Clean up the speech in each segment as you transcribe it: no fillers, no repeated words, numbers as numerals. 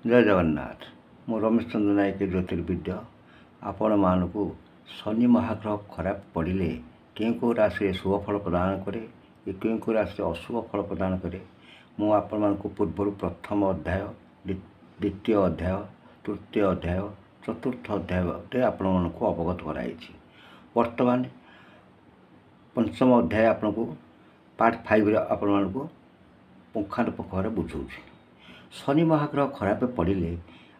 जय जगन्नाथ। मु रमेश चंद्र नायक ज्योतिर्विद्य आपण मानू शनि महाग्रह खराब पड़े क्यों राशि शुभ फल प्रदान करे क्यों राशि अशुभ फल प्रदान करे मु आपण पूर्व प्रथम अध्याय द्वितीय अध्याय तृतीय अध्याय चतुर्थ अध्याय आपण को अवगत कराई। वर्तमान पंचम अध्याय आपण को पार्ट 5 आपण को पुंखानुपुंख बुझाऊँ। शनि महाग्रह खराब पड़े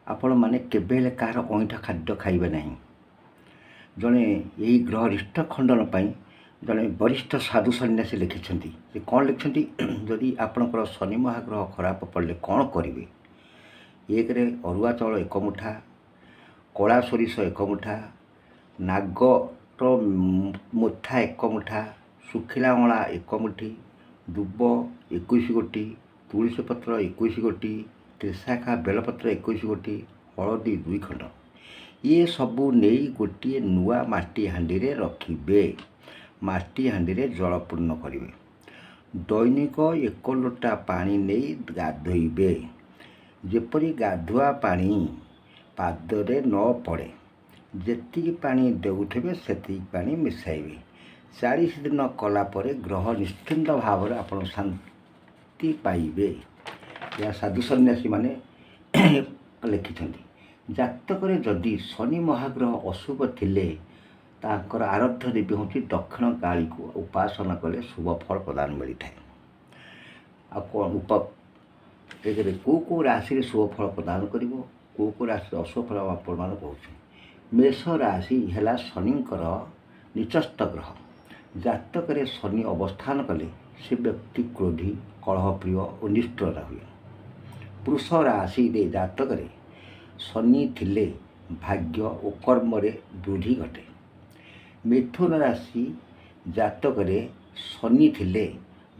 आपण मैंने केबेले कार अईठा खाद्य खाइबे नहीं। जड़े यही ग्रह रिष्ट खंडन जड़े वरिष्ठ साधु सन्यासी लिखिं कौन लिखिं जदि आपणकर शनि महाग्रह खराब पड़े कौन करेंगे। एक अरुआ चाउल 1 मुठा, कला सोरिष 1 मुठा, नागर मुठा 1 मुठा, सुखिला अँला 1 मुठी, दुब 21 गोटी, तुलसी पत्र 21 गोटी, त्रिशाखा बेलपत्र 21 गोटी, हलदी 2 खंड ये सबू नहीं गोटे नुआ माटी हांडी रे रखिबे। माटी हांडी रे जल पूर्ण करिवे। दैनिक 1 लोटा पानी नहीं गाधोइबे। जेपरी गाधुआ पानी पादरे न पड़े जेतिकी पानी देउथिबे सेतिकी पानी मिसाइबे। 40 दिन कला परे ग्रह निश्चिंत भाव में आप शांति पाइबे। यह साधु सन्यासी माने लिखिं। जातक जदि शनि महाग्रह अशुभ थिले ताकर आराध्य देवी हूँ दक्षिण काली को उपासना कले शुभ फल प्रदान मिलता है। कौ राशि शुभ फल प्रदान कर कौ राशि अशुभ फल प्रदान कहूँ। मेष राशि है शनिकर निचस्थ ग्रह। जातक शनि अवस्थान कले से व्यक्ति क्रोधी कलह प्रिय और निष्ठुर हुए। पुरुष राशि रे जातक शनि थिले भाग्य और कर्म रे वृद्धि घटे। मिथुन राशि जातक शनि थिले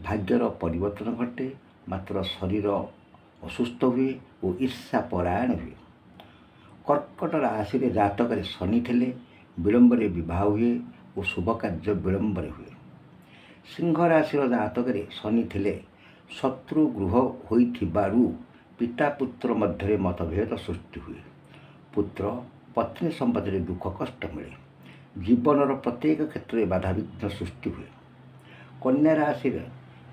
भाग्यर परिवर्तन घटे मात्र शरीर असुस्थ हुए और ईर्षा परायण हुए। कर्कट राशि रे जातक शनि थिले विलंब रे विवाह हुए और शुभ कार्य विलंब हुए। सिंह राशि जातक शनि थिले शत्रु गृह होइथिबारु पिता पुत्र मध्य मतभेद सृष्टि हुए। पुत्र पत्नी संबंधी दुख कष्ट मिले। जीवन प्रत्येक क्षेत्र में बाधा विघ्न सृष्टि हुए। कन्या राशि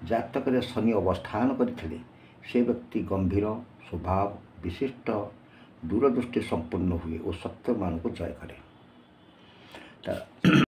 जातक शनि अवस्थान करथिले से व्यक्ति गंभीर स्वभाव विशिष्ट दूरदृष्टि संपन्न हुए और सत्य मान को जय करे।